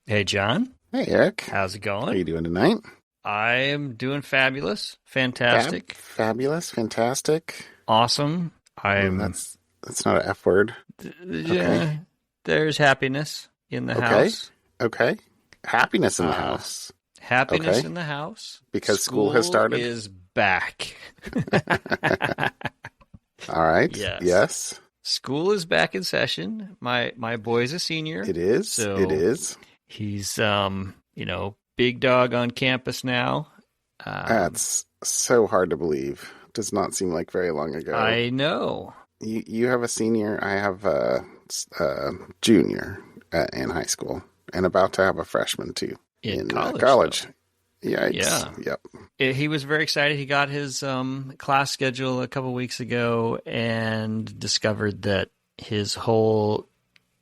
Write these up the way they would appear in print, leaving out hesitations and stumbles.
Hey, John. Hey, Eric. How's it How going? you doing tonight? I am doing fabulous, fantastic, Fabulous, fantastic. awesome. Mm, I'm. that's not an F word. Okay, Yeah, there's happiness in the okay, house. okay. Happiness in the Uh, house. Happiness Okay, in the house. because school has School started. is back. All right. Yes, Yes, school is back in session. My boy's a senior, it is. It so is. he's big dog on campus now. Um, That's so hard to believe. Does not seem like very long ago. I know. You have a senior. I have a junior in high school, and about to have a freshman too In in college, though. college. Yikes. Yeah. Yep. He was very excited. He got his class schedule a couple weeks ago and discovered that his whole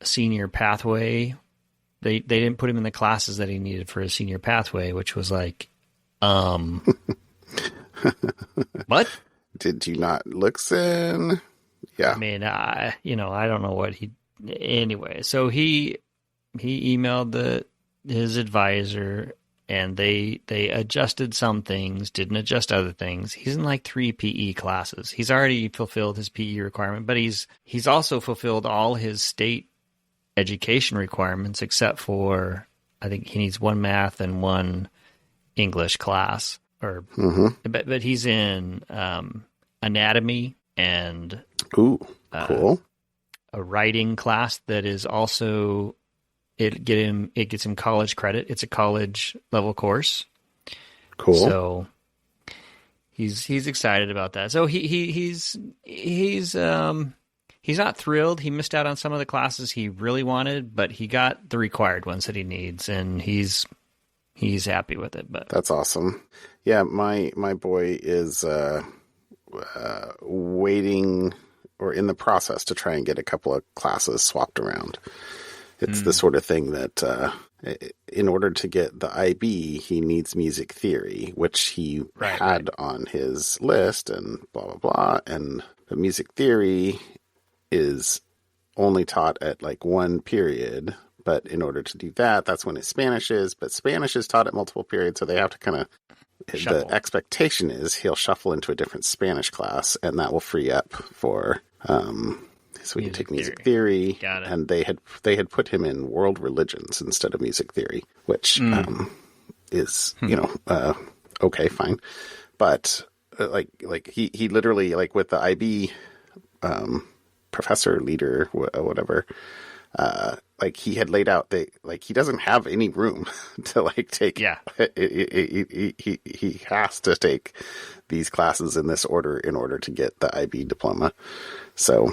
senior pathway, they didn't put him in the classes that he needed for his senior pathway, which was like, um, what? Did you not listen? I Yeah. mean, I don't know what he. Anyway, so he emailed his advisor, and they adjusted some things, didn't adjust other things. He's in like 3 PE classes. He's already fulfilled his PE requirement, but he's also fulfilled all his state education requirements except for, I think he needs one math and one English class. Or hmm but he's in anatomy and Ooh, uh, cool. a writing class that is also it gets him college credit. It's a college level course. Cool. So he's excited about that. So he's not thrilled. He missed out on some of the classes he really wanted, but he got the required ones that he needs, and he's happy with it. But That's awesome. Yeah, my boy is waiting or in the process to try and get a couple of classes swapped around. It's the mm, sort of thing that in order to get the IB, he needs music theory, which he right. had on his list and blah, blah, blah. And the music theory is only taught at like one period. But in order to do that, that's when his Spanish is. But Spanish is taught at multiple periods, so they have to kind of. The Shuffle. expectation is he'll shuffle into a different Spanish class, and that will free up for so we can take Music music theory. theory. Got it. And they had put him in world religions instead of music theory, which Mm. is Hmm. okay, fine, but like he literally like with the IB professor leader whatever like he had laid out that like he doesn't have any room to like take Yeah. he has to take these classes in this order in order to get the IB diploma. So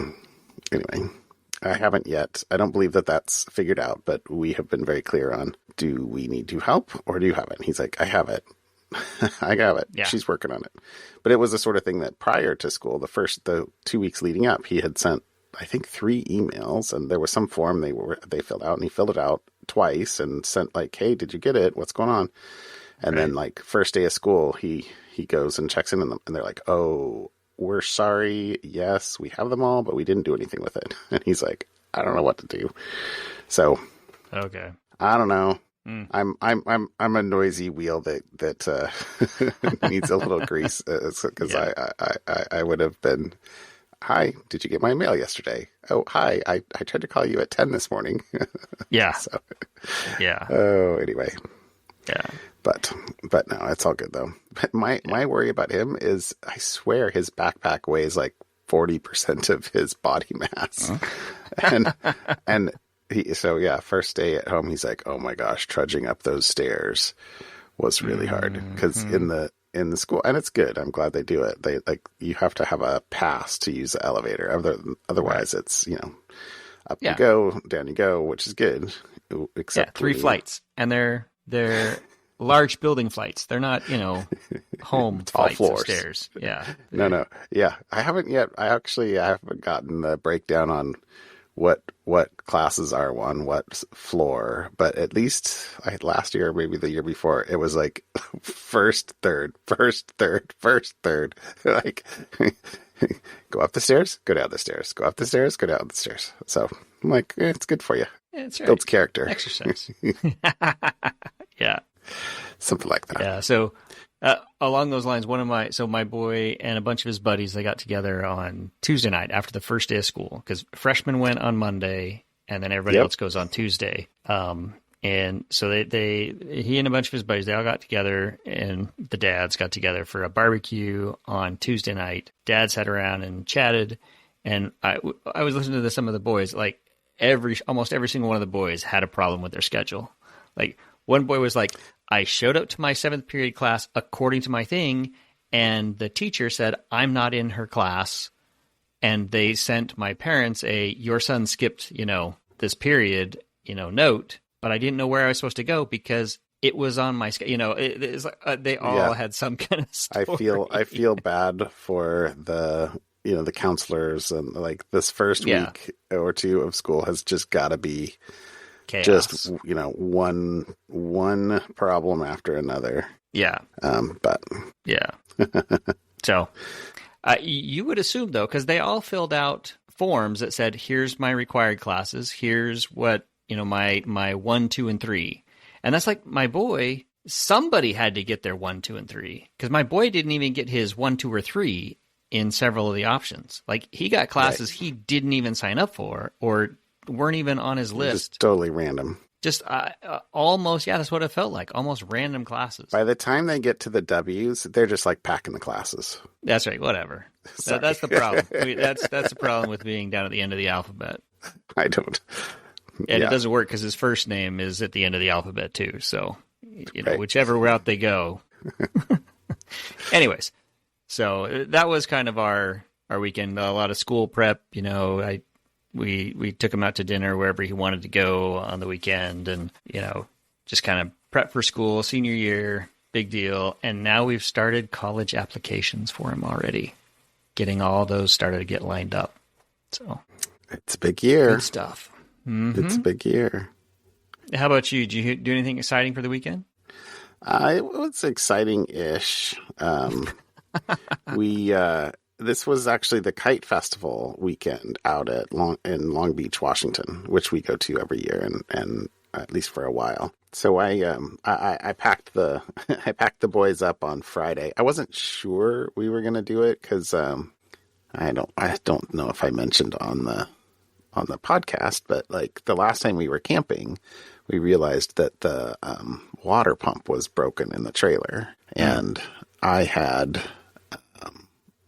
anyway, I haven't yet. I don't believe that that's figured out, but we have been very clear on, do we need to help or do you have it? He's like, I have it. I got it. Yeah. She's working on it. But it was the sort of thing that prior to school, the 2 weeks leading up, he had sent, I think, 3 emails, and there was some form they filled out, and he filled it out twice and sent like, "Hey, did you get it? What's going on?" And then Right. like first day of school, he goes and checks in on them, and they're like, "Oh, we're sorry. Yes, we have them all, but we didn't do anything with it." And he's like, "I don't know what to do." So Okay. I don't know. Mm. I'm a noisy wheel that needs a little grease because Yeah. I would have been. Hi, did you get my mail yesterday? Oh, hi, I tried to call you at 10 this morning. Yeah. So, Yeah. anyway, Yeah. but no, it's all good though. But my worry about him is, I swear his backpack weighs like 40% of his body mass, Huh? and and so yeah, first day at home, he's like, oh my gosh, trudging up those stairs was really hard because Hmm. in the school, and it's good. I'm glad they do it. They like you have to have a pass to use the elevator. Right. Otherwise, it's up you Yeah. go, down you go, which is good. Yeah. Except Three flights, and they're large building flights. They're not, home tall flights of floors. stairs. Yeah. No, yeah, I haven't yet. I haven't gotten the breakdown on what classes are on what floor, but at least last year, maybe the year before, it was like first, third, first, third, first, third. Like go up the stairs, go down the stairs, go up the stairs, go down the stairs. So I'm like, it's good for you. That's right. Builds character. Exercise. Yeah. Something like that. Yeah. So along those lines, my boy and a bunch of his buddies, they got together on Tuesday night after the first day of school because freshmen went on Monday and then everybody else goes on Tuesday. And so he and a bunch of his buddies, they all got together and the dads got together for a barbecue on Tuesday night. Dad sat around and chatted. And I was listening to some of the boys, like almost every single one of the boys had a problem with their schedule. Like one boy was like, I showed up to my 7th period class according to my thing. And the teacher said, I'm not in her class. And they sent my parents your son skipped, this period, note. But I didn't know where I was supposed to go because it was on my schedule. It's like, they all had some kind of story. I feel bad for the counselors, and like this first week or two of school has just got to be chaos. Just one problem after another. Yeah. But yeah. So you would assume though, because they all filled out forms that said, "Here's my required classes. Here's what." My 1, 2, and 3. And that's like my boy, somebody had to get their 1, 2, and 3. Because my boy didn't even get his 1, 2, or 3 in several of the options. Like he got classes he didn't even sign up for or weren't even on his list. Just totally random. Just almost, that's what it felt like. Almost random classes. By the time they get to the W's, they're just like packing the classes. That's right. Whatever. That's the problem. That's the problem with being down at the end of the alphabet. I don't... And it doesn't work because his first name is at the end of the alphabet too. So, whichever route they go. Anyways, so that was kind of our weekend. A lot of school prep. We took him out to dinner wherever he wanted to go on the weekend, and just kind of prep for school, senior year, big deal. And now we've started college applications for him already, getting all those started to get lined up. So it's a big year. Good stuff. Mm-hmm. It's a big year. How about you? Did you do anything exciting for the weekend? It was exciting-ish. This was actually the Kite Festival weekend out in Long Beach, Washington, which we go to every year, and at least for a while. So I packed the boys up on Friday. I wasn't sure we were going to do it because I don't know if I mentioned on the podcast, but like the last time we were camping, we realized that the water pump was broken in the trailer, and I had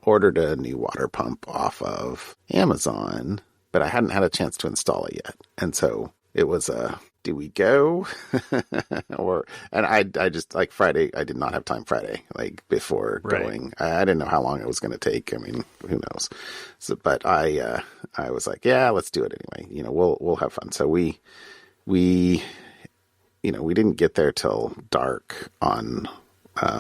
ordered a new water pump off of Amazon, but I hadn't had a chance to install it yet. And so it was do we go? And I just like Friday, I did not have time Friday, like before going. I didn't know how long it was going to take. I mean, who knows? So, but I was like, yeah, let's do it anyway. We'll have fun. So we didn't get there till dark on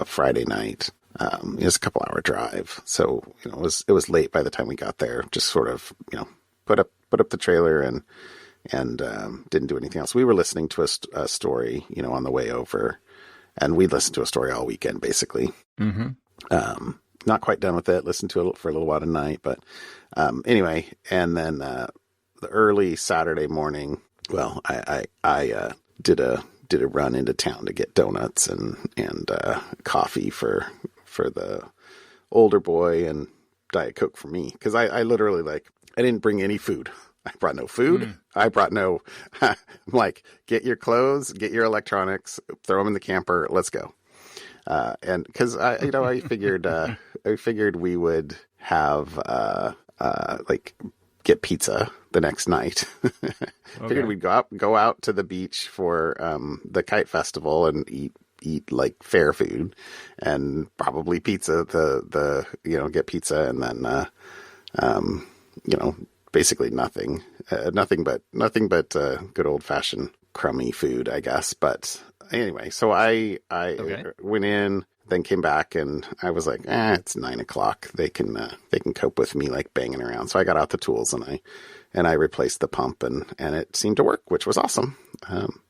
Friday night. It was a couple hour drive. So, it was late by the time we got there. Just sort of, put up the trailer and didn't do anything else. We were listening to a story, on the way over, and we listened to a story all weekend, basically. Mm-hmm. Not quite done with it. Listened to it for a little while tonight, but anyway. And then the early Saturday morning, well, I did a run into town to get donuts and coffee for the older boy and Diet Coke for me, because I literally I didn't bring any food. I brought no food. I brought no, I'm like, get your clothes, get your electronics, throw them in the camper. Let's go. And cause I figured we would have, get pizza the next night. Figured we'd go out to the beach for, the Kite Festival and eat like fair food and probably pizza, get pizza and then, basically nothing but good old fashioned crummy food, I guess. But anyway, so I went in, then came back, and I was like, it's 9:00. They can cope with me like banging around. So I got out the tools and I replaced the pump, and it seemed to work, which was awesome.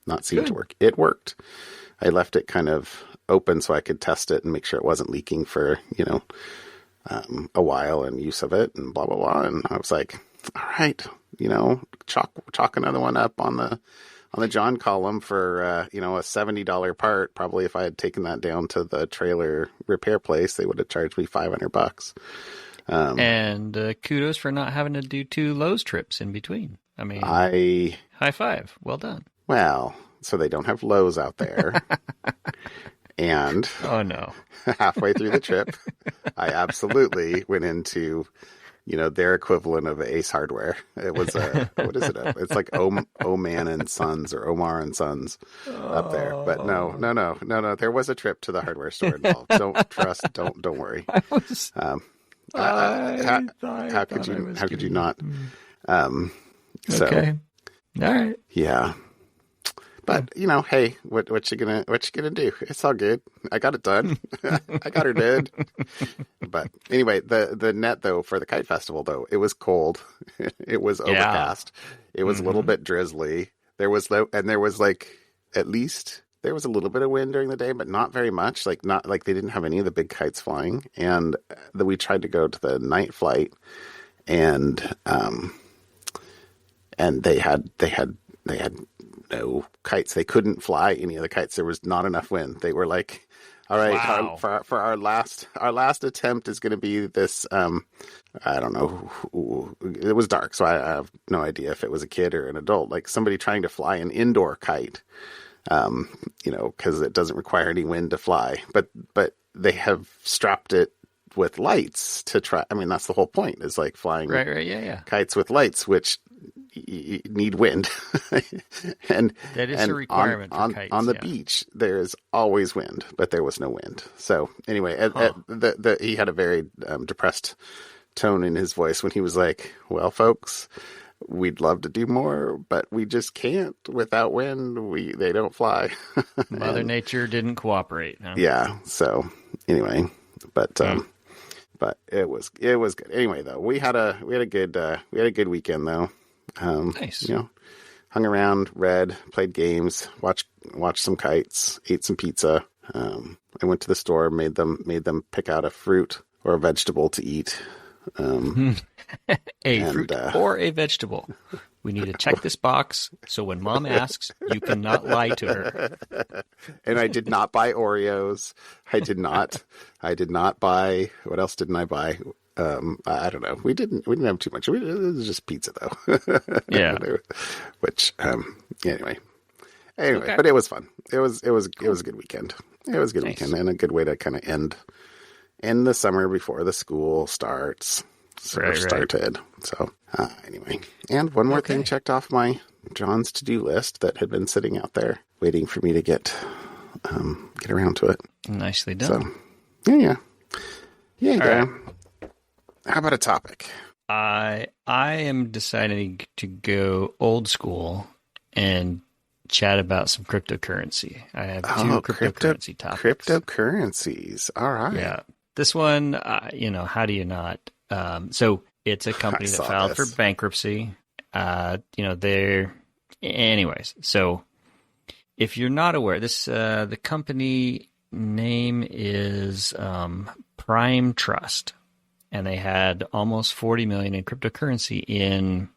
Not seemed to work. It worked. I left it kind of open so I could test it and make sure it wasn't leaking for, a while and use of it and blah, blah, blah. And I was like, all right, chalk another one up on the John column for a $70 part. Probably if I had taken that down to the trailer repair place, they would have charged me $500. And kudos for not having to do 2 Lowe's trips in between. I mean, high five. Well done. Well, so they don't have Lowe's out there. And oh no, halfway through the trip, I absolutely went into, their equivalent of Ace Hardware. It was what is it? It's like Oman and Sons or Omar and Sons up there. But no. There was a trip to the hardware store involved. Don't worry. How could you not? Okay. All right. Yeah. But hey, what you gonna do? It's all good. I got it done. I got her did. But anyway, the net though for the kite festival though, it was cold. It was overcast. It was a little bit drizzly. There was at least there was a little bit of wind during the day, but not very much. Not like they didn't have any of the big kites flying. And we tried to go to the night flight, and they had no kites. They couldn't fly any of the kites. There was not enough wind. They were like, all right, wow. for our last attempt is going to be this, I don't know. It was dark, so I have no idea if it was a kid or an adult, like somebody trying to fly an indoor kite, because it doesn't require any wind to fly. But they have strapped it with lights to try. I mean, that's the whole point, is like flying kites with lights, which need wind. and that is a requirement for kites. On the beach, there's always wind, but there was no wind. So anyway, he had a very depressed tone in his voice when he was like, well, folks, we'd love to do more, but we just can't without wind. They don't fly. Mother Nature didn't cooperate. Huh? Yeah. So anyway, but it was good. Anyway, though, we had a good weekend though. Nice. Hung around, read, played games, watched some kites, ate some pizza. I went to the store, made them pick out a fruit or a vegetable to eat. Fruit or a vegetable. We need to check this box so when Mom asks, you cannot lie to her. And I did not buy Oreos. I did not buy. What else didn't I buy? I don't know. We didn't have too much. It was just pizza though. Yeah. Which anyway, okay. But it was fun. It was a good weekend. It was a good weekend and a good way to kind of end the summer before the school starts. Started. So anyway, and one more thing checked off my John's to-do list that had been sitting out there waiting for me to get around to it. Nicely done. So yeah. All right. How about a topic? I am deciding to go old school and chat about some cryptocurrency. I have two cryptocurrency topics. Cryptocurrencies. All right. Yeah. This one, how do you not? So it's a company that filed for bankruptcy. Anyways. So if you're not aware, the company name is Prime Trust. And they had almost 40 million in cryptocurrency in,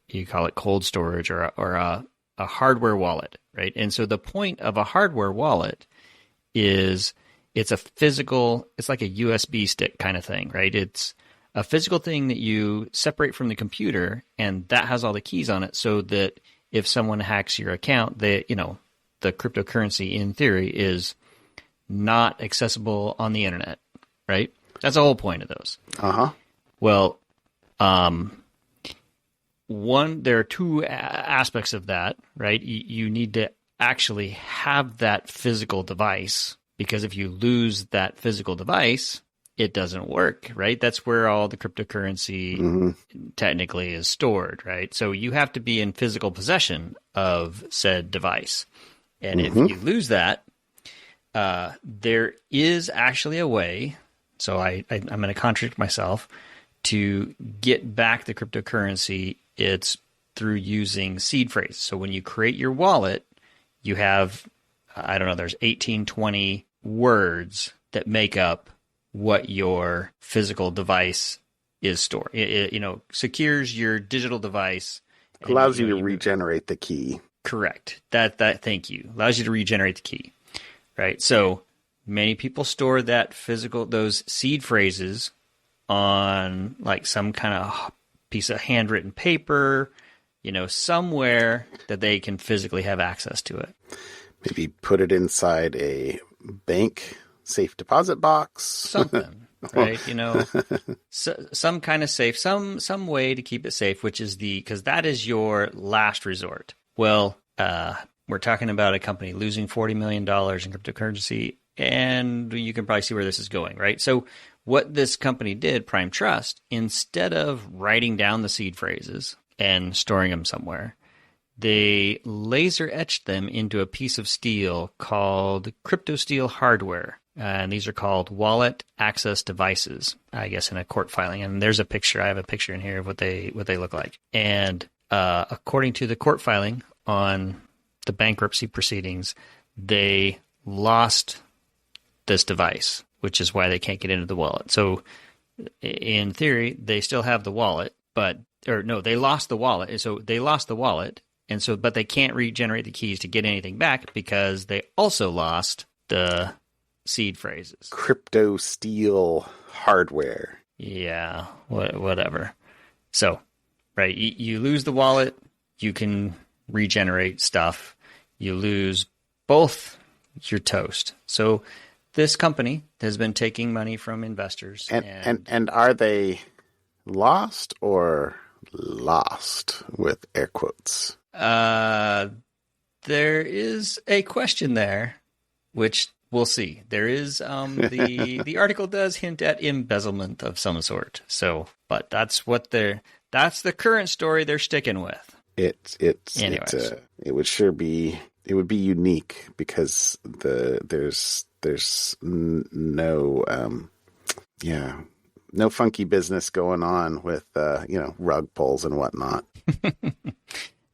you call it cold storage or a hardware wallet, right? And so the point of a hardware wallet is it's like a USB stick kind of thing, right? It's a physical thing that you separate from the computer, and that has all the keys on it, so that if someone hacks your account, the cryptocurrency in theory is not accessible on the internet, right? That's the whole point of those. Uh-huh. Well, there are two aspects of that, right? You need to actually have that physical device, because if you lose that physical device, it doesn't work, right? That's where all the cryptocurrency technically is stored, right? So you have to be in physical possession of said device. And if you lose that, there is actually a way. So I'm going to contradict myself. To get back the cryptocurrency, it's through using seed phrases. So when you create your wallet, you have, there's 18, 20 words that make up what your physical device is stored. It secures your digital device And Allows you to regenerate the key. Correct. Thank you. Allows you to regenerate the key. Right. So many people store those seed phrases on like some kind of piece of handwritten paper, somewhere that they can physically have access to it. Maybe put it inside a bank safe deposit box. Something, right? Some kind of safe, some way to keep it safe, because that is your last resort. Well, we're talking about a company losing $40 million in cryptocurrency, and you can probably see where this is going, right? So what this company did, Prime Trust, instead of writing down the seed phrases and storing them somewhere, they laser etched them into a piece of steel called crypto steel hardware. And these are called wallet access devices, I guess, in a court filing. And there's a picture. I have a picture in here of what they look like. And according to the court filing on the bankruptcy proceedings, they lost this device, which is why they can't get into the wallet. So in theory, they still have the wallet, they lost the wallet. So they lost the wallet. But they can't regenerate the keys to get anything back because they also lost the seed phrases. Crypto steel hardware. Yeah, whatever. So, right, you lose the wallet, you can regenerate stuff. You lose both, you're toast. So this company has been taking money from investors. And are they lost or lost with air quotes? There is a question there, which we'll see. There is the article does hint at embezzlement of some sort. So, but that's the current story they're sticking with. It would be unique because there's no funky business going on with rug pulls and whatnot.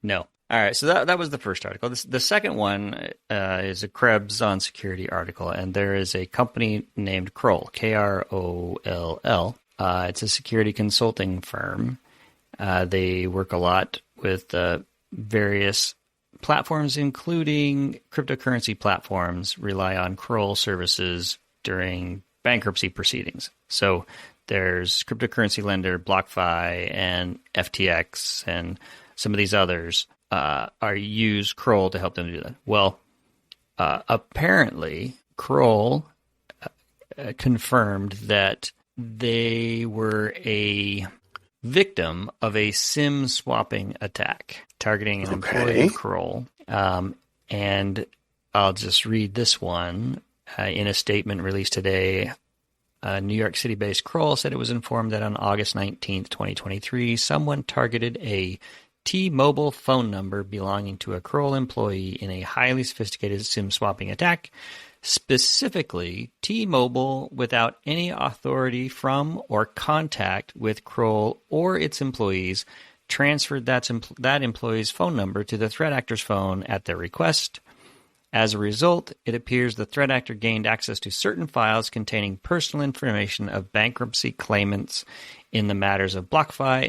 No. All right, so that was the first article. The second one is a Krebs on security article, and there is a company named Kroll, Kroll. It's a security consulting firm. They work a lot with various platforms, including cryptocurrency platforms, rely on Kroll services during bankruptcy proceedings. So there's cryptocurrency lender BlockFi and FTX and some of these others use Kroll to help them do that. Well, apparently Kroll confirmed that they were a victim of a SIM swapping attack targeting an employee of Kroll. And I'll just read this one. In a statement released today, New York City-based Kroll said it was informed that on August 19th, 2023, someone targeted a T-Mobile phone number belonging to a Kroll employee in a highly sophisticated SIM swapping attack. Specifically, T-Mobile, without any authority from or contact with Kroll or its employees, transferred that employee's phone number to the threat actor's phone at their request. As a result, it appears the threat actor gained access to certain files containing personal information of bankruptcy claimants in the matters of BlockFi,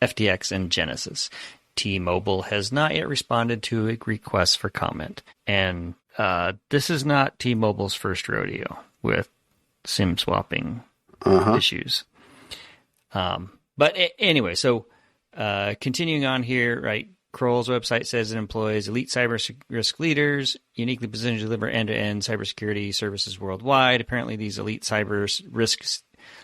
FTX, and Genesis. T-Mobile has not yet responded to a request for comment. And this is not T-Mobile's first rodeo with SIM swapping issues. But anyway, so continuing on here, right? Kroll's website says it employs elite cyber risk leaders, uniquely positioned to deliver end-to-end cybersecurity services worldwide. Apparently, these elite cyber risk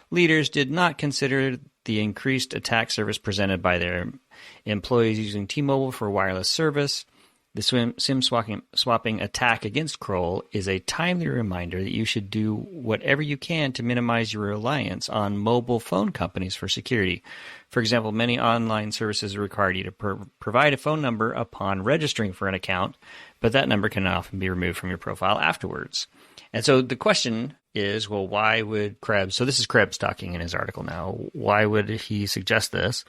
leaders did not consider the increased attack service presented by their employees using T-Mobile for wireless service. The SIM swapping attack against Kroll is a timely reminder that you should do whatever you can to minimize your reliance on mobile phone companies for security. For example, many online services require you to provide a phone number upon registering for an account, but that number can often be removed from your profile afterwards. And so the question is, well, why would Krebs, so this is Krebs talking in his article now, why would he suggest this?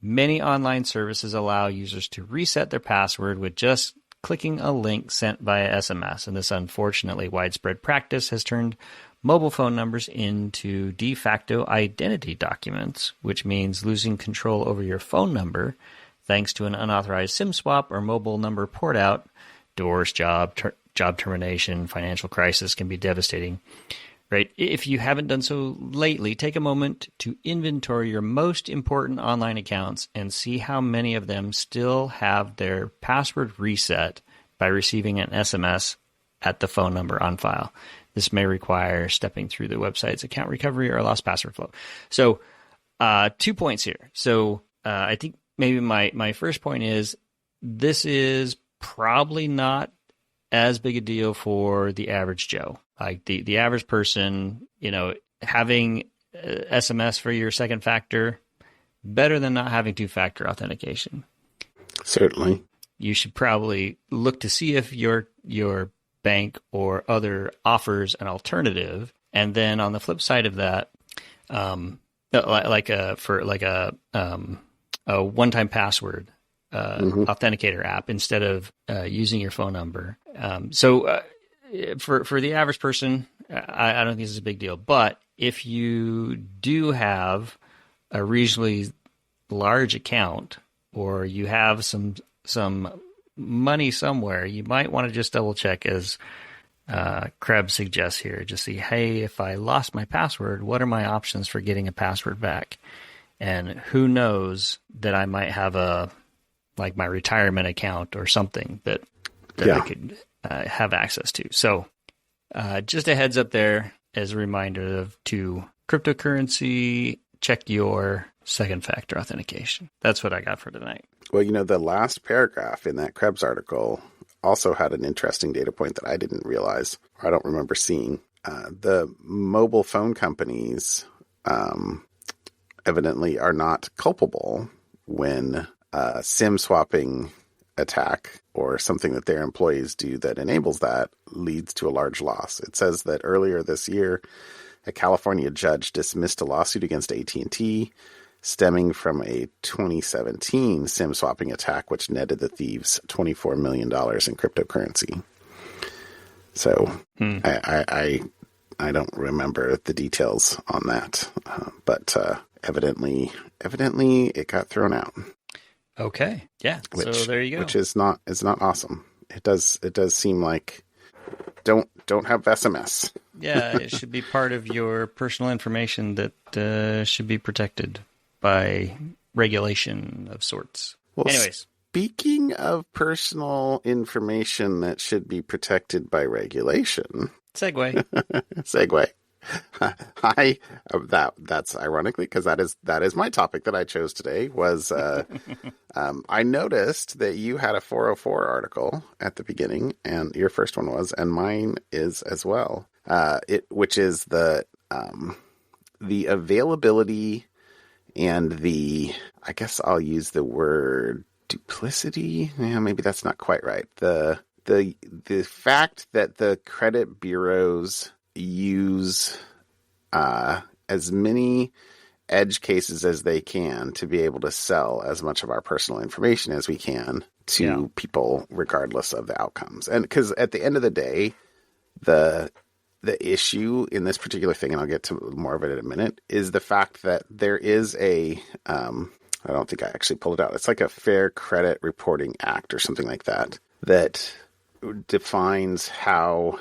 Many online services allow users to reset their password with just clicking a link sent via SMS, and this unfortunately widespread practice has turned mobile phone numbers into de facto identity documents, which means losing control over your phone number thanks to an unauthorized SIM swap or mobile number port out. Divorce, job termination, financial crisis can be devastating. Right? If you haven't done so lately, take a moment to inventory your most important online accounts and see how many of them still have their password reset by receiving an SMS at the phone number on file. This may require stepping through the website's account recovery or lost password flow. So 2 points here. So I think maybe my first point is this is probably not as big a deal for the average Joe. Like the average person, having SMS for your second factor, better than not having two-factor authentication. Certainly. You should probably look to see if your bank or other offers an alternative. And then on the flip side of that, for a one-time password authenticator app instead of using your phone number. For the average person, I don't think this is a big deal. But if you do have a reasonably large account or you have some money somewhere, you might want to just double check, as Krebs suggests here. Just see, hey, if I lost my password, what are my options for getting a password back? And who knows that I might have my retirement account or something that I could have access to. So just a heads up there as a reminder to cryptocurrency, check your second factor authentication. That's what I got for tonight. Well, the last paragraph in that Krebs article also had an interesting data point that I didn't realize, or I don't remember seeing. The mobile phone companies evidently are not culpable when SIM swapping attack or something that their employees do that enables that leads to a large loss. It says that earlier this year, a California judge dismissed a lawsuit against AT&T stemming from a 2017 SIM swapping attack, which netted the thieves $24 million in cryptocurrency. So I don't remember the details on that, but evidently it got thrown out. Okay. Yeah. So there you go. Which is not awesome. It does seem like don't have SMS. Yeah, it should be part of your personal information that should be protected by regulation of sorts. Well, anyways, speaking of personal information that should be protected by regulation. Segue. That's ironically because that is my topic that I chose today. Was I noticed that you had a 404 article at the beginning, and your first one was, and mine is as well. Which is the availability and I guess I'll use the word duplicity. Yeah, maybe that's not quite right. The fact that the credit bureaus use as many edge cases as they can to be able to sell as much of our personal information as we can to people, regardless of the outcomes. And because at the end of the day, the issue in this particular thing, and I'll get to more of it in a minute, is the fact that there is I don't think I actually pulled it out. It's like a Fair Credit Reporting Act or something like that defines how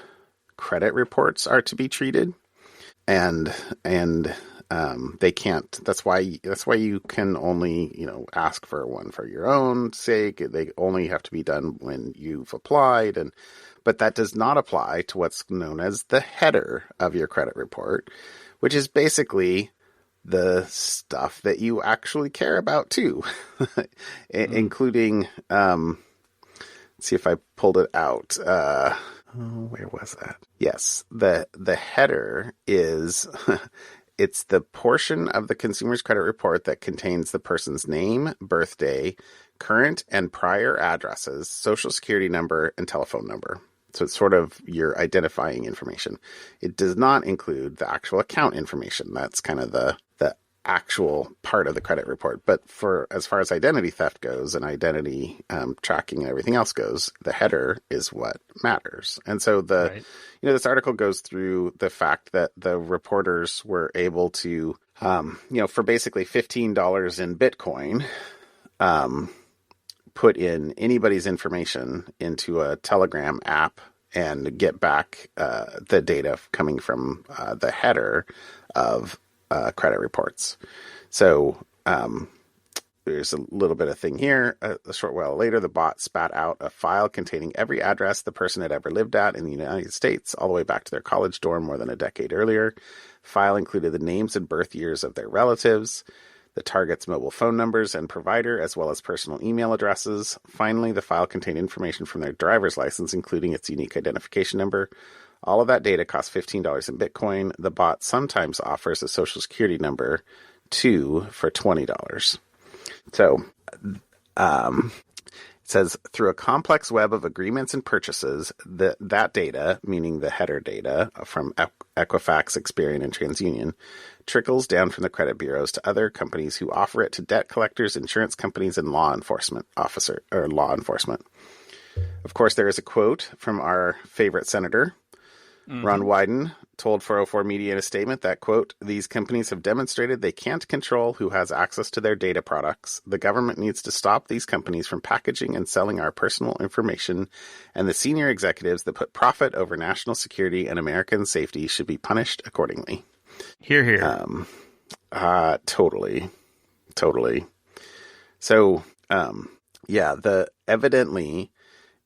credit reports are to be treated, and they can't. That's why you can only ask for one for your own sake. They only have to be done when you've applied, but that does not apply to what's known as the header of your credit report, which is basically the stuff that you actually care about too, including. Let's see if I pulled it out. Where was that? Yes, the header is it's the portion of the consumer's credit report that contains the person's name, birthday, current and prior addresses, social security number, and telephone number. So it's sort of your identifying information. It does not include the actual account information. That's kind of the actual part of the credit report. But as far as identity theft goes and identity tracking and everything else goes, the header is what matters. And so this article goes through the fact that the reporters were able to, for basically $15 in Bitcoin, put in anybody's information into a Telegram app and get back the data coming from the header of credit reports. So there's a little bit of thing here. A short while later, the bot spat out a file containing every address the person had ever lived at in the United States, all the way back to their college dorm more than a decade earlier. File included the names and birth years of their relatives, the target's mobile phone numbers and provider, as well as personal email addresses. Finally, the file contained information from their driver's license, including its unique identification number. All of that data costs $15 in Bitcoin. The bot sometimes offers a social security number, too, for $20. So, it says, through a complex web of agreements and purchases, that data, meaning the header data from Equifax, Experian, and TransUnion, trickles down from the credit bureaus to other companies who offer it to debt collectors, insurance companies, and law enforcement. Of course, there is a quote from our favorite senator, Ron Wyden, told 404 Media in a statement that, quote, these companies have demonstrated they can't control who has access to their data products. The government needs to stop these companies from packaging and selling our personal information, and the senior executives that put profit over national security and American safety should be punished accordingly. Hear, hear. Totally. So, evidently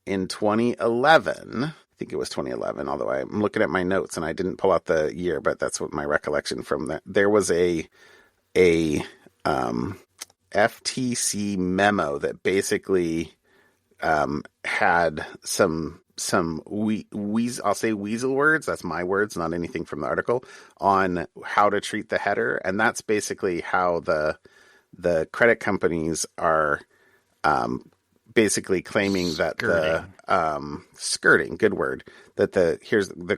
in 2011, I think it was 2011, although I'm looking at my notes and I didn't pull out the year, but that's what my recollection from that. There was a FTC memo that basically had some I'll say weasel words. That's my words, not anything from the article, on how to treat the header. And that's basically how the credit companies are basically claiming that skirting, good word, that the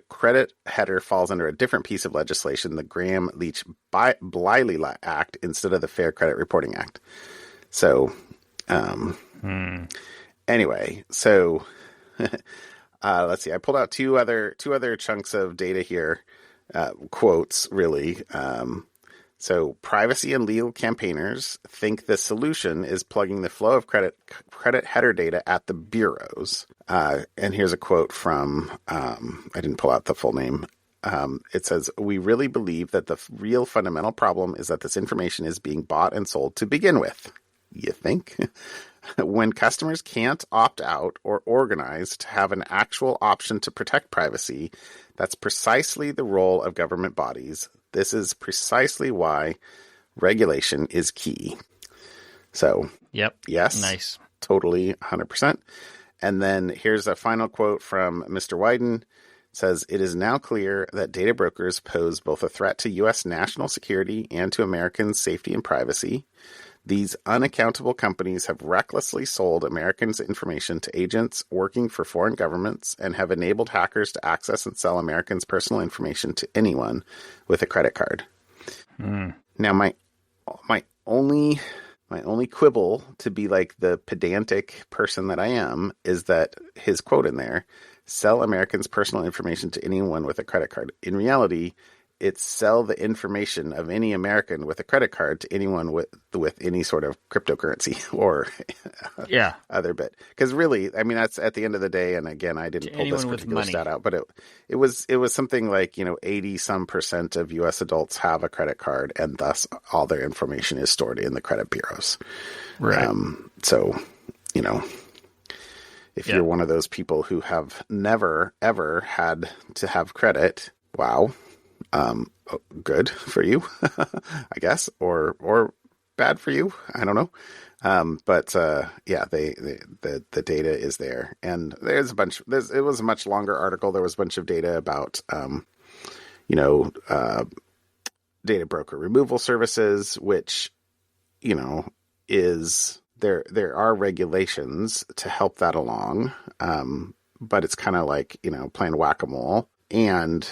credit header falls under a different piece of legislation, the Gramm-Leach-Bliley Act, instead of the Fair Credit Reporting Act. So, anyway, so let's see. I pulled out two other chunks of data here, quotes really. So privacy and legal campaigners think the solution is plugging the flow of credit header data at the bureaus. And here's a quote from, I didn't pull out the full name. It says, we really believe that the real fundamental problem is that this information is being bought and sold to begin with. You think? When customers can't opt out or organize to have an actual option to protect privacy, that's precisely the role of government bodies. This is precisely why regulation is key. So, yep. Yes. Nice. Totally, 100%. And then here's a final quote from Mr. Wyden. It says, it is now clear that data brokers pose both a threat to U.S. national security and to Americans' safety and privacy. These unaccountable companies have recklessly sold Americans' information to agents working for foreign governments and have enabled hackers to access and sell Americans' personal information to anyone with a credit card. Now, my only quibble, to be like the pedantic person that I am, is that his quote in there, sell Americans' personal information to anyone with a credit card. In reality, it's sell the information of any American with a credit card to anyone with any sort of cryptocurrency or other bit. Because really, I mean, that's at the end of the day. And again, I didn't pull this particular stat out, but it was something like 80% of U.S. adults have a credit card, and thus all their information is stored in the credit bureaus. Right. So if you're one of those people who have never ever had to have credit, wow. Good for you, I guess, or bad for you. I don't know. But the data is there, and there's a bunch. It was a much longer article. There was a bunch of data about, data broker removal services, which, is there are regulations to help that along. But it's kind of like, playing whack-a-mole. And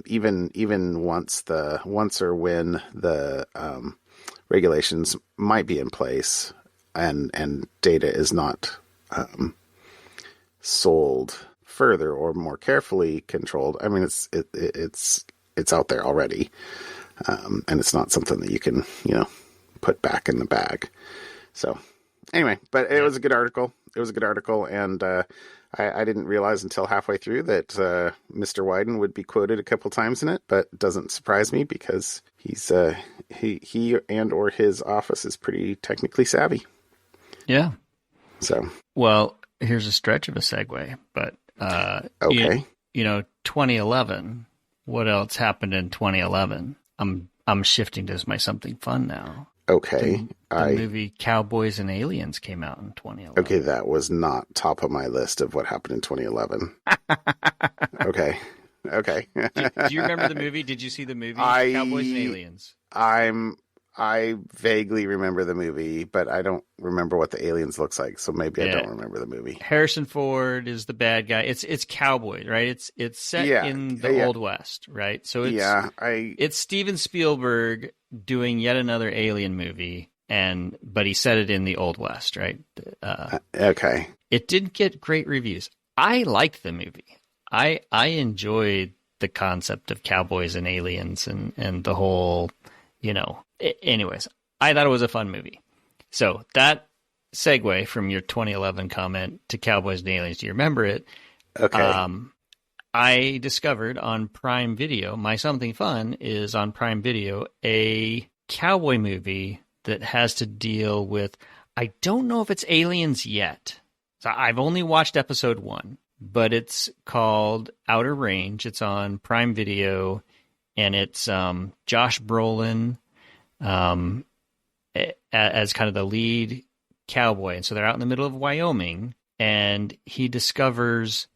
even once or when the regulations might be in place, and data is not sold further or more carefully controlled, I mean it's out there already, and it's not something that you can put back in the bag. So Anyway, but it Yeah. was a good article. It was a good article, and I didn't realize until halfway through that Mr. Wyden would be quoted a couple times in it, but it doesn't surprise me because he and or his office is pretty technically savvy. Yeah. So Well, here's a stretch of a segue, but okay, 2011. What else happened in 2011? I'm shifting to my something fun now. okay, The movie Cowboys and Aliens came out in 2011. okay, that was not top of my list of what happened in 2011. Okay. Okay. Do you remember the movie? Did you see the movie Cowboys and Aliens? I vaguely remember the movie, but I don't remember what the aliens looks like, so maybe I don't remember the movie. Harrison Ford is the bad guy. It's cowboy, right? It's set in the Old West, right? So it's Steven Spielberg doing yet another alien movie, but he set it in the Old West, right? Okay. It didn't get great reviews. I liked the movie. I enjoyed the concept of cowboys and aliens and the whole, anyways, I thought it was a fun movie. So that segue from your 2011 comment to Cowboys and Aliens, do you remember it? Okay. I discovered on Prime Video, My Something Fun is on Prime Video, a cowboy movie that has to deal with, I don't know if it's aliens yet. So I've only watched episode 1. But it's called Outer Range. It's on Prime Video, and it's Josh Brolin as kind of the lead cowboy. And so they're out in the middle of Wyoming, and he discovers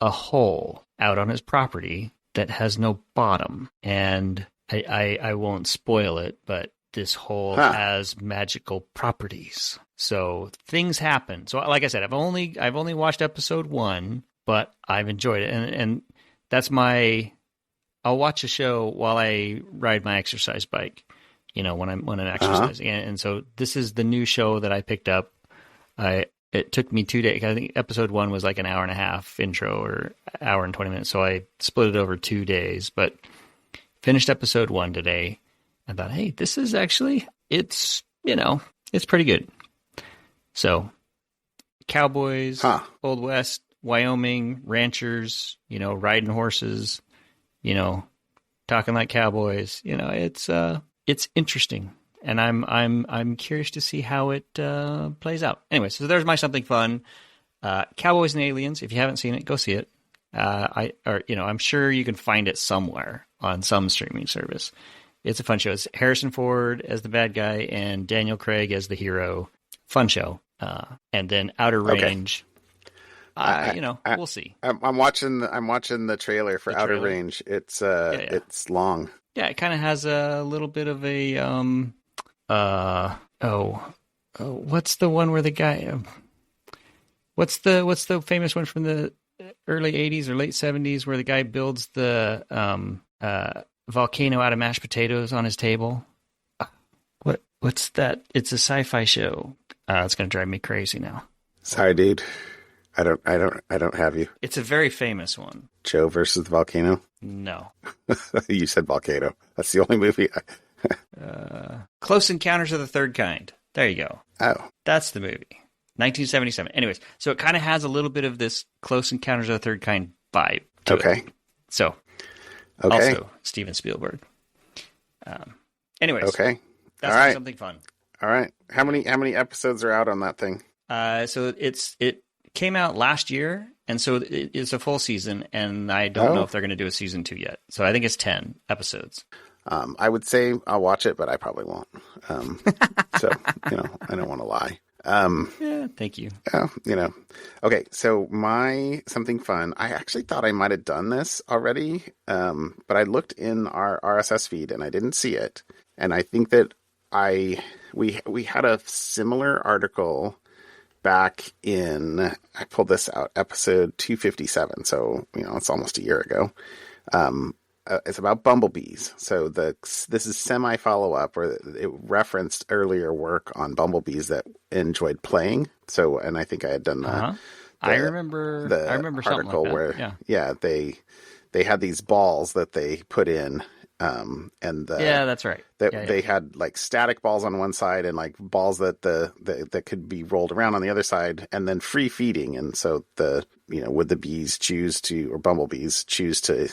a hole out on his property that has no bottom. And I won't spoil it, but this hole has magical properties. So things happen. So like I said, I've only watched episode 1, but I've enjoyed it. And that's I'll watch a show while I ride my exercise bike, when I'm exercising. And so this is the new show that I picked up. It took me 2 days. I think episode 1 was like an hour and a half intro or hour and 20 minutes. So I split it over 2 days, but finished episode 1 today. I thought, hey, this is actually, it's pretty good. So cowboys, Old West, Wyoming, ranchers, riding horses, talking like cowboys, it's interesting. And I'm curious to see how it plays out. Anyway, so there's my something fun. Cowboys and Aliens. If you haven't seen it, go see it. I'm sure you can find it somewhere on some streaming service. It's a fun show. It's Harrison Ford as the bad guy and Daniel Craig as the hero. Fun show. And then Outer Range. We'll see. I'm watching the trailer for Outer Range. It's it's long. Yeah, it kind of has a little bit of a what's the one where the guy what's the famous one from the early 80s or late 70s where the guy builds the volcano out of mashed potatoes on his table? What's that? It's a sci-fi show. It's going to drive me crazy now. Sorry, dude. I don't have you. It's a very famous one. Joe versus the volcano? No. You said volcano. That's the only movie. Close Encounters of the Third Kind. There you go. Oh. That's the movie. 1977. Anyways, so it kind of has a little bit of this Close Encounters of the Third Kind vibe to it. So, also Steven Spielberg. Anyways. Okay. That's all right. Something fun. All right. How many episodes are out on that thing? So it came out last year, and so it's a full season, and I don't know if they're going to do a season 2 yet. So I think it's 10 episodes. I would say I'll watch it, but I probably won't. So, I don't want to lie. Yeah, thank you. Okay. So my something fun, I actually thought I might've done this already. But I looked in our RSS feed and I didn't see it. And I think that we had a similar article back in, I pulled this out, episode 257. So, it's almost a year ago. It's about bumblebees. So this is semi follow-up where it referenced earlier work on bumblebees that enjoyed playing. So, and I think I had done I remember article something like that. where, they had these balls that they put in, And Yeah, that's right. they had like static balls on one side and like balls that could be rolled around on the other side, and then free feeding. And so would the bees choose to, or bumblebees choose to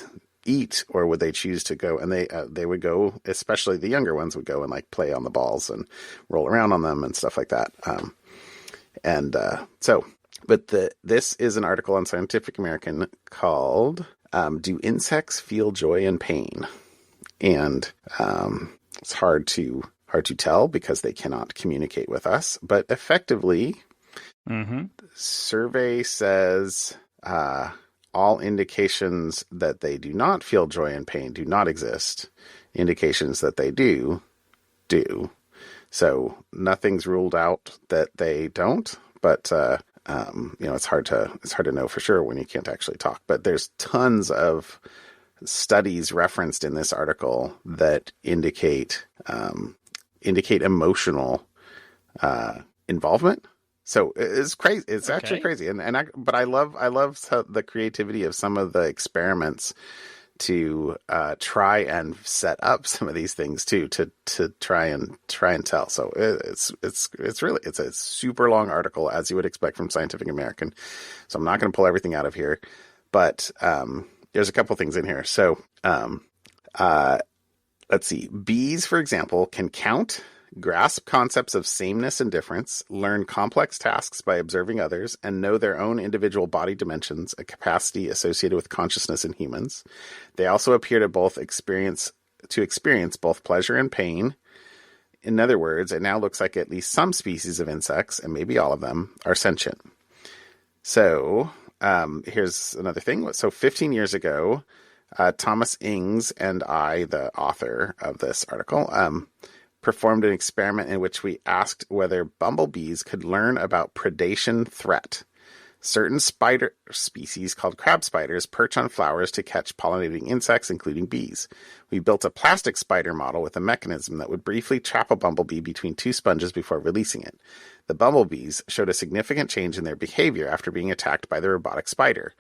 eat, or would they choose to go? And they would go, especially the younger ones would go and like play on the balls and roll around on them and stuff like that. This is an article on Scientific American called "Do Insects Feel Joy and Pain?" And it's hard to tell because they cannot communicate with us. But effectively, the survey says all indications that they do not feel joy and pain do not exist. Indications that they do. So nothing's ruled out that they don't. But it's hard to know for sure when you can't actually talk. But there's tons of studies referenced in this article that indicate emotional involvement. So it's crazy. It's actually crazy. But I love the creativity of some of the experiments to try and set up some of these things too, to try and tell. So it's a super long article, as you would expect from Scientific American. So I'm not going to pull everything out of here, but there's a couple things in here. So let's see. Bees, for example, can count, grasp concepts of sameness and difference, learn complex tasks by observing others, and know their own individual body dimensions, a capacity associated with consciousness in humans. They also appear to experience both pleasure and pain. In other words, it now looks like at least some species of insects, and maybe all of them, are sentient. So here's another thing. So 15 years ago, Thomas Ings and I, the author of this article, performed an experiment in which we asked whether bumblebees could learn about predation threat. Certain spider species called crab spiders perch on flowers to catch pollinating insects, including bees. We built a plastic spider model with a mechanism that would briefly trap a bumblebee between two sponges before releasing it. The bumblebees showed a significant change in their behavior after being attacked by the robotic spider.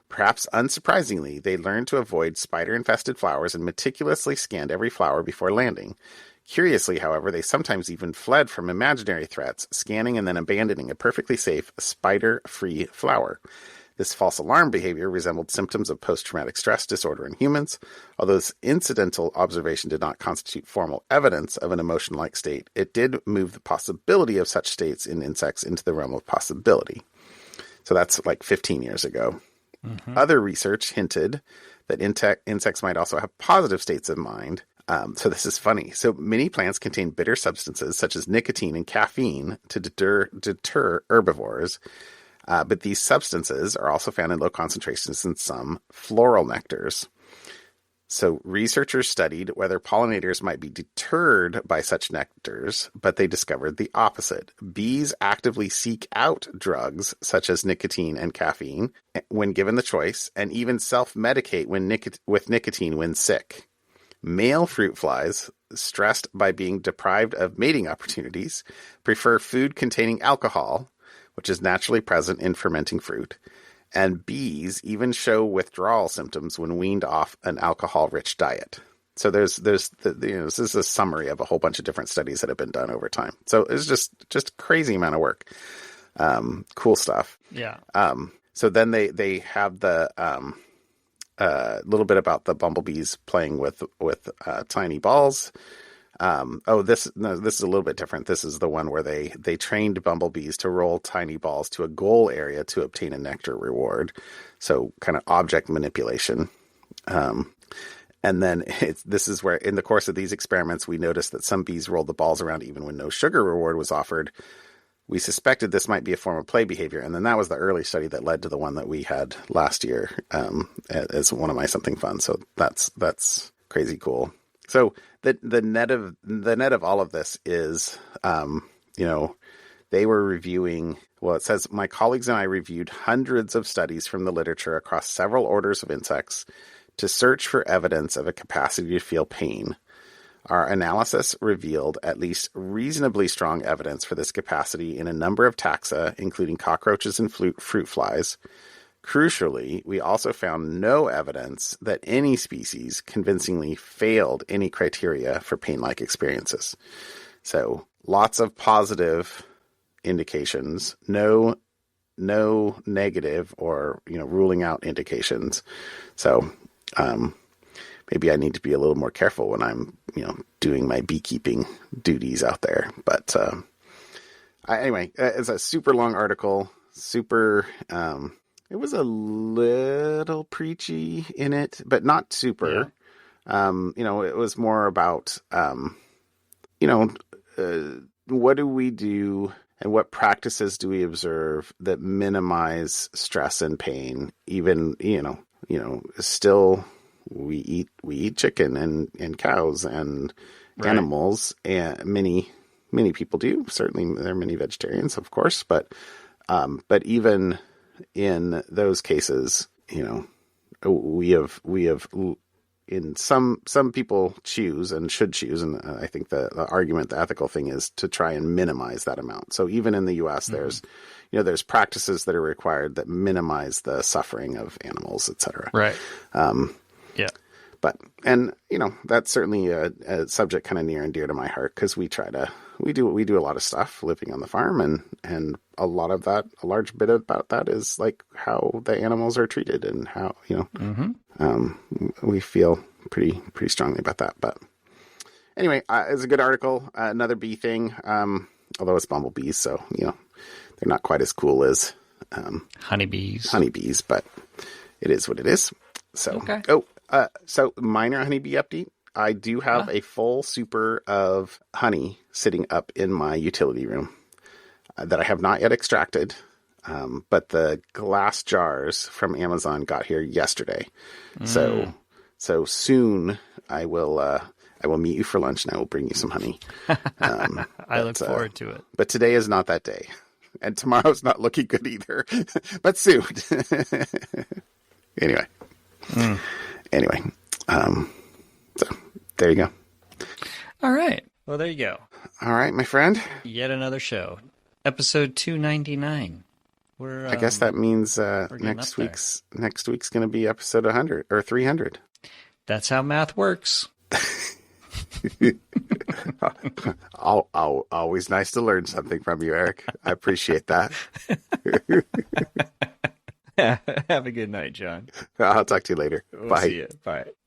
Perhaps unsurprisingly, they learned to avoid spider-infested flowers and meticulously scanned every flower before landing. Curiously, however, they sometimes even fled from imaginary threats, scanning and then abandoning a perfectly safe, spider-free flower. This false alarm behavior resembled symptoms of post-traumatic stress disorder in humans. Although this incidental observation did not constitute formal evidence of an emotion-like state, it did move the possibility of such states in insects into the realm of possibility. So that's like 15 years ago. Other research hinted that insects might also have positive states of mind. So this is funny. So many plants contain bitter substances such as nicotine and caffeine to deter herbivores. But these substances are also found in low concentrations in some floral nectars. So researchers studied whether pollinators might be deterred by such nectars, but they discovered the opposite. Bees actively seek out drugs such as nicotine and caffeine when given the choice, and even self-medicate with nicotine when sick. Male fruit flies, stressed by being deprived of mating opportunities, prefer food containing alcohol, which is naturally present in fermenting fruit. And bees even show withdrawal symptoms when weaned off an alcohol-rich diet. So this is a summary of a whole bunch of different studies that have been done over time. So it's just a crazy amount of work. Cool stuff. Yeah. So then they have the little bit about the bumblebees playing with tiny balls. This is a little bit different. This is the one where they trained bumblebees to roll tiny balls to a goal area to obtain a nectar reward. So kind of object manipulation. And then this is where in the course of these experiments, we noticed that some bees rolled the balls around even when no sugar reward was offered. We suspected this might be a form of play behavior. And then that was the early study that led to the one that we had last year, as one of my something fun. So that's crazy cool. So the net of all of this is, they were reviewing, it says, my colleagues and I reviewed hundreds of studies from the literature across several orders of insects to search for evidence of a capacity to feel pain. Our analysis revealed at least reasonably strong evidence for this capacity in a number of taxa, including cockroaches and fruit flies. Crucially, we also found no evidence that any species convincingly failed any criteria for pain-like experiences. So lots of positive indications, no negative or, ruling out indications. So maybe I need to be a little more careful when I'm, doing my beekeeping duties out there. But anyway, it's a super long article, super... it was a little preachy in it, but not super. Yeah. It was more about, what do we do and what practices do we observe that minimize stress and pain? Even, still we eat chicken and cows and animals, and many people do. Certainly there are many vegetarians, of course, but even in those cases, we have in some people choose and should choose, and I think the argument, the ethical thing, is to try and minimize that amount. So even in the U.S., there's practices that are required that minimize the suffering of animals, etc. Right. Yeah. But that's certainly a subject kind of near and dear to my heart, because we do a lot of stuff living on the farm, and a large bit about that is like how the animals are treated and how, we feel pretty strongly about that. But anyway, it's a good article. Another bee thing, although it's bumblebees, so, they're not quite as cool as honeybees, but it is what it is. So, okay. So minor honeybee update. I do have a full super of honey sitting up in my utility room that I have not yet extracted. But the glass jars from Amazon got here yesterday. So soon I will meet you for lunch and I will bring you some honey. I look forward to it. But today is not that day. And tomorrow's not looking good either. But soon. Anyway. So there you go. All right. Well, there you go. All right, my friend. Yet another show. Episode 299. I guess that means next week's going to be episode 100 or 300. That's how math works. Always nice to learn something from you, Eric. I appreciate that. Have a good night, John. I'll talk to you later. We'll Bye. See you. Bye.